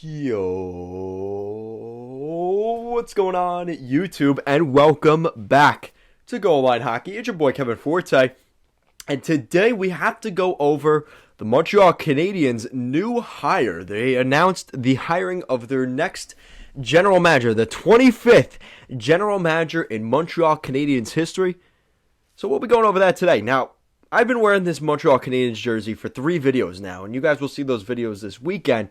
Yo, what's going on, YouTube, and welcome back to Goal Line Hockey. It's your boy Kevin Forte, and today we have to go over the Montreal Canadiens' new hire. They announced the hiring of their next general manager, the 25th general manager in Montreal Canadiens history. So we'll be going over that today. Now, I've been wearing this Montreal Canadiens jersey for 3 videos now, and you guys will see those videos this weekend.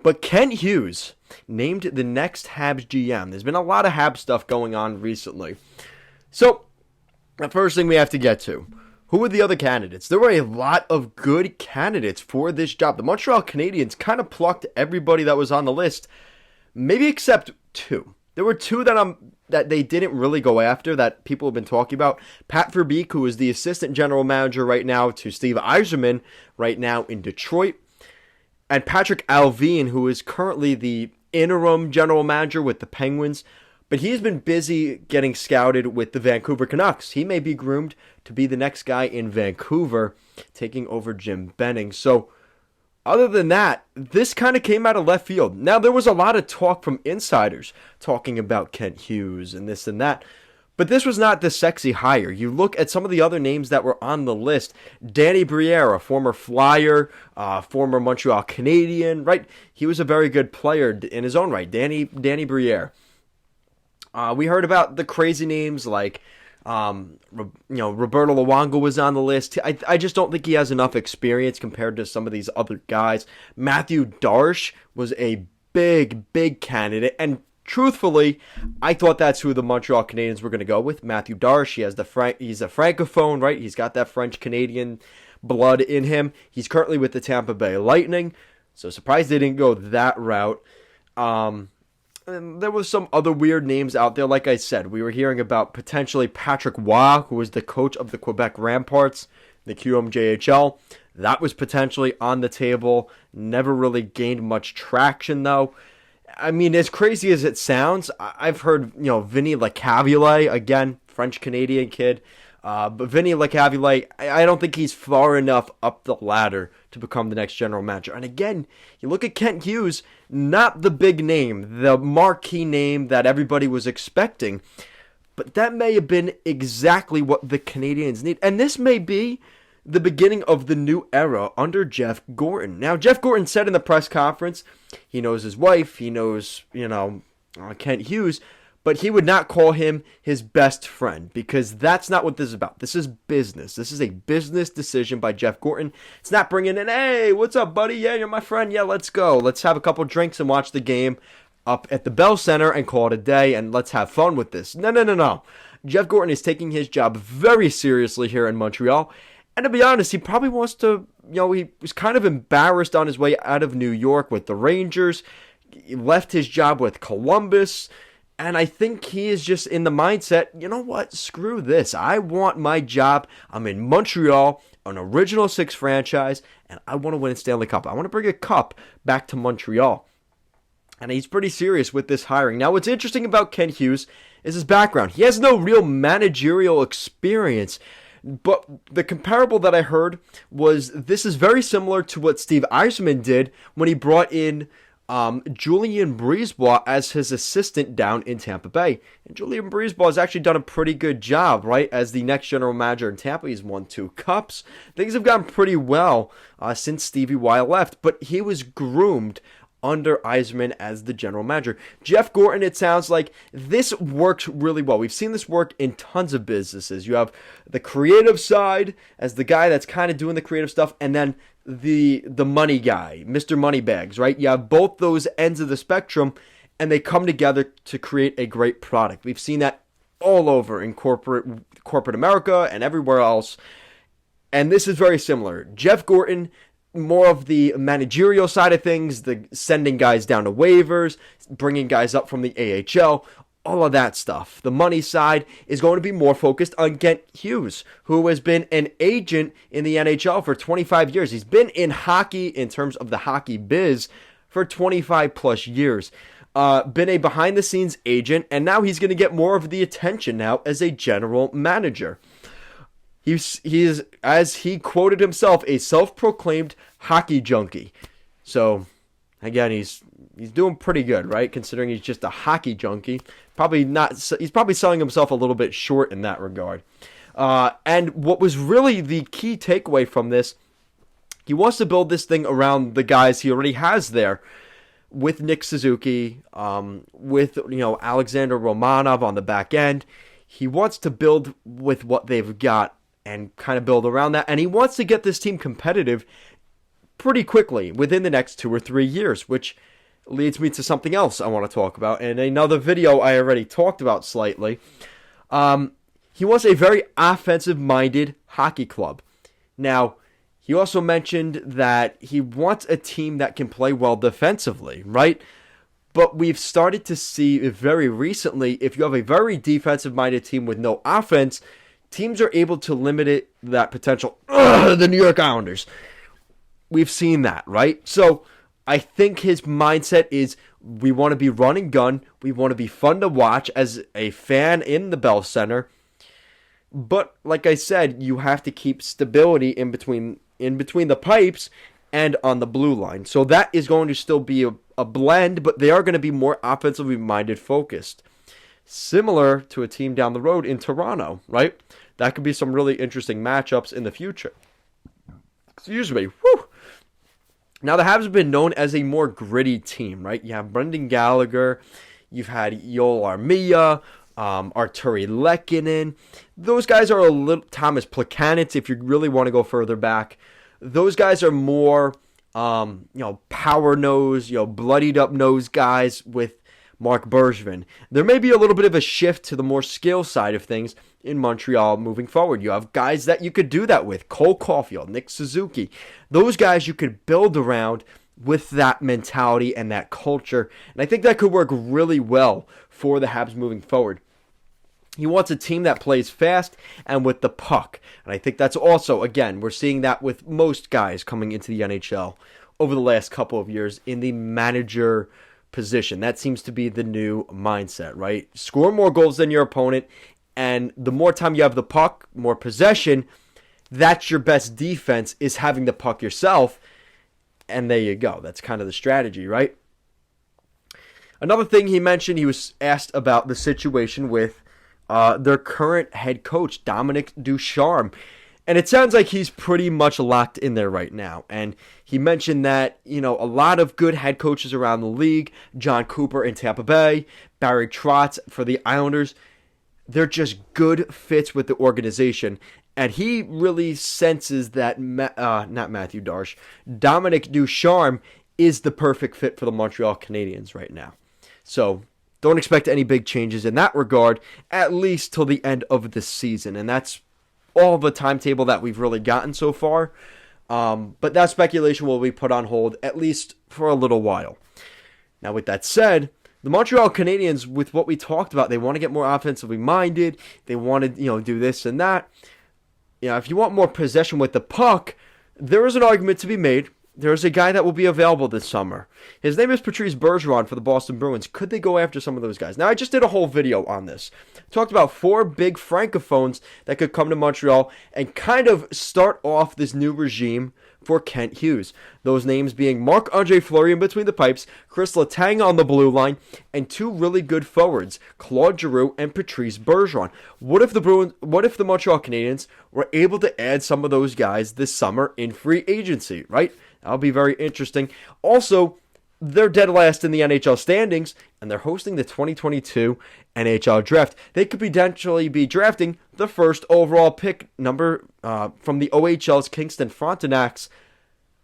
But Kent Hughes named the next Habs GM. There's been a lot of Habs stuff going on recently. So, the first thing we have to get to, who were the other candidates? There were a lot of good candidates for this job. The Montreal Canadiens kind of plucked everybody that was on the list, maybe except 2. There were 2 that they didn't really go after that people have been talking about. Pat Verbeek, who is the assistant general manager right now to Steve Yzerman right now in Detroit. And Patrick Allvin, who is currently the interim general manager with the Penguins, but he's been busy getting scouted with the Vancouver Canucks. He may be groomed to be the next guy in Vancouver, taking over Jim Benning. So, other than that, this kind of came out of left field. Now, there was a lot of talk from insiders talking about Kent Hughes and this and that. But this was not the sexy hire. You look at some of the other names that were on the list. Danny Briere, a former Flyer, former Montreal Canadien, right? He was a very good player in his own right, Danny Briere. We heard about the crazy names like, Roberto Luongo was on the list. I just don't think he has enough experience compared to some of these other guys. Matthew Darche was a big candidate, and truthfully, I thought that's who the Montreal Canadiens were going to go with. Matthew Darche. He's a francophone, right? He's got that French-Canadian blood in him. He's currently with the Tampa Bay Lightning, so surprised they didn't go that route. And there was some other weird names out there. Like I said, we were hearing about potentially Patrick Roy, who was the coach of the Quebec Ramparts, the QMJHL. That was potentially on the table. Never really gained much traction, though. I mean, as crazy as it sounds, I've heard, Vinny Lecavalier, again, French-Canadian kid. But Vinny Lecavalier, I don't think he's far enough up the ladder to become the next general manager. And again, you look at Kent Hughes, not the big name, the marquee name that everybody was expecting. But that may have been exactly what the Canadiens need. And this may be the beginning of the new era under Jeff Gorton. Now, Jeff Gorton said in the press conference, he knows his wife, he knows, Kent Hughes, but he would not call him his best friend because that's not what this is about. This is business. This is a business decision by Jeff Gorton. It's not bringing in, hey, what's up, buddy? Yeah, you're my friend. Yeah, let's go. Let's have a couple drinks and watch the game up at the Bell Center and call it a day, and let's have fun with this. No. Jeff Gorton is taking his job very seriously here in Montreal. And to be honest, he probably wants to, he was kind of embarrassed on his way out of New York with the Rangers. He left his job with Columbus. And I think he is just in the mindset, you know what, screw this. I want my job. I'm in Montreal, an Original Six franchise, and I want to win a Stanley Cup. I want to bring a cup back to Montreal. And he's pretty serious with this hiring. Now, what's interesting about Kent Hughes is his background. He has no real managerial experience. But the comparable that I heard was this is very similar to what Steve Yzerman did when he brought in Julien Brisebois as his assistant down in Tampa Bay. And Julien Brisebois has actually done a pretty good job, right? As the next general manager in Tampa, he's won 2 cups. Things have gone pretty well since Stevie Y left, but he was groomed under Yzerman as the general manager. Jeff Gorton, it sounds like this worked really well. We've seen this work in tons of businesses. You have the creative side as the guy that's kind of doing the creative stuff, and then the money guy, Mr. Moneybags, right? You have both those ends of the spectrum, and they come together to create a great product. We've seen that all over in corporate America and everywhere else, and this is very similar. Jeff Gorton, more of the managerial side of things, the sending guys down to waivers, bringing guys up from the AHL, all of that stuff. The money side is going to be more focused on Kent Hughes, who has been an agent in the NHL for 25 years. He's been in hockey, in terms of the hockey biz, for 25 plus years. Been a behind-the-scenes agent, and now he's going to get more of the attention now as a general manager. He is, as he quoted himself, a self-proclaimed hockey junkie. So, Again, he's doing pretty good, right? Considering he's just a hockey junkie. Probably not. He's probably selling himself a little bit short in that regard. And what was really the key takeaway from this, he wants to build this thing around the guys he already has there, with Nick Suzuki, with Alexander Romanov on the back end. He wants to build with what they've got and kind of build around that. And he wants to get this team competitive pretty quickly within the next 2 or 3 years, which leads me to something else I want to talk about. In another video I already talked about slightly. He wants a very offensive-minded hockey club. Now, he also mentioned that he wants a team that can play well defensively, right? But we've started to see very recently, if you have a very defensive-minded team with no offense, teams are able to limit that potential. The New York Islanders. We've seen that, right? So I think his mindset is we want to be run and gun. We want to be fun to watch as a fan in the Bell Center. But like I said, you have to keep stability in between the pipes and on the blue line. So that is going to still be a blend, but they are going to be more offensively minded focused. Similar to a team down the road in Toronto, right? That could be some really interesting matchups in the future. Excuse me. Whew. Now, the Habs have been known as a more gritty team, right? You have Brendan Gallagher. You've had Joel Armia, Arturi Lehkonen. Those guys are a little... Thomas Plekanec, if you really want to go further back. Those guys are more, power nose, bloodied up nose guys with Marc Bergevin. There may be a little bit of a shift to the more skill side of things in Montreal moving forward. You have guys that you could do that with. Cole Caulfield, Nick Suzuki. Those guys you could build around with that mentality and that culture. And I think that could work really well for the Habs moving forward. He wants a team that plays fast and with the puck. And I think that's also, again, we're seeing that with most guys coming into the NHL over the last couple of years in the manager position. That seems to be the new mindset, right? Score more goals than your opponent, and the more time you have the puck, more possession, that's your best defense, is having the puck yourself. And there you go. That's kind of the strategy, right? Another thing he mentioned, he was asked about the situation with their current head coach, Dominic Ducharme. And it sounds like he's pretty much locked in there right now. And he mentioned that, a lot of good head coaches around the league, John Cooper in Tampa Bay, Barry Trotz for the Islanders, they're just good fits with the organization. And he really senses that, not Matthew Darsh, Dominic Ducharme is the perfect fit for the Montreal Canadiens right now. So don't expect any big changes in that regard, at least till the end of the season. And that's all the timetable that we've really gotten so far. But that speculation will be put on hold, at least for a little while. Now, with that said, the Montreal Canadiens, with what we talked about, they want to get more offensively minded. They want to, do this and that. If you want more possession with the puck, there is an argument to be made. There's a guy that will be available this summer. His name is Patrice Bergeron for the Boston Bruins. Could they go after some of those guys? Now, I just did a whole video on this. Talked about 4 big francophones that could come to Montreal and kind of start off this new regime for Kent Hughes. Those names being Marc-Andre Fleury in between the pipes, Chris Letang on the blue line, and 2 really good forwards, Claude Giroux and Patrice Bergeron. What if the Montreal Canadiens were able to add some of those guys this summer in free agency, right? That'll be very interesting. Also, they're dead last in the NHL standings, and they're hosting the 2022 NHL Draft. They could potentially be drafting the first overall pick number from the OHL's Kingston Frontenac's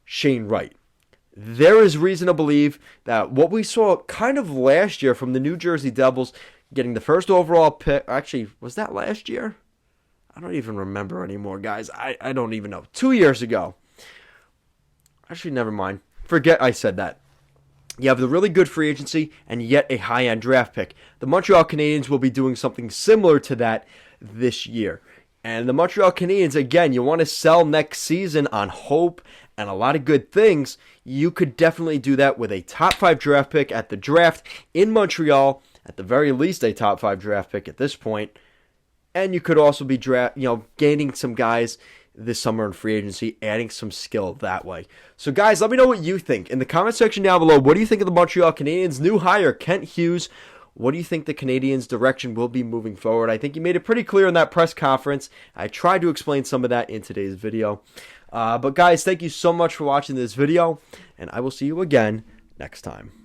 Shane Wright. There is reason to believe that what we saw kind of last year from the New Jersey Devils getting the first overall pick, actually, was that last year? I don't even remember anymore, guys. I don't even know. 2 years ago. Actually, never mind. Forget I said that. You have the really good free agency and yet a high-end draft pick. The Montreal Canadiens will be doing something similar to that this year. And the Montreal Canadiens, again, you want to sell next season on hope and a lot of good things. You could definitely do that with a top 5 draft pick at the draft in Montreal, at the very least a top 5 draft pick at this point. And you could also be gaining some guys this summer in free agency, adding some skill that way. So guys, let me know what you think in the comment section down below. What do you think of the Montreal Canadiens' new hire, Kent Hughes? What do you think the Canadiens' direction will be moving forward? I think you made it pretty clear in that press conference. I tried to explain some of that in today's video. But guys, thank you so much for watching this video, and I will see you again next time.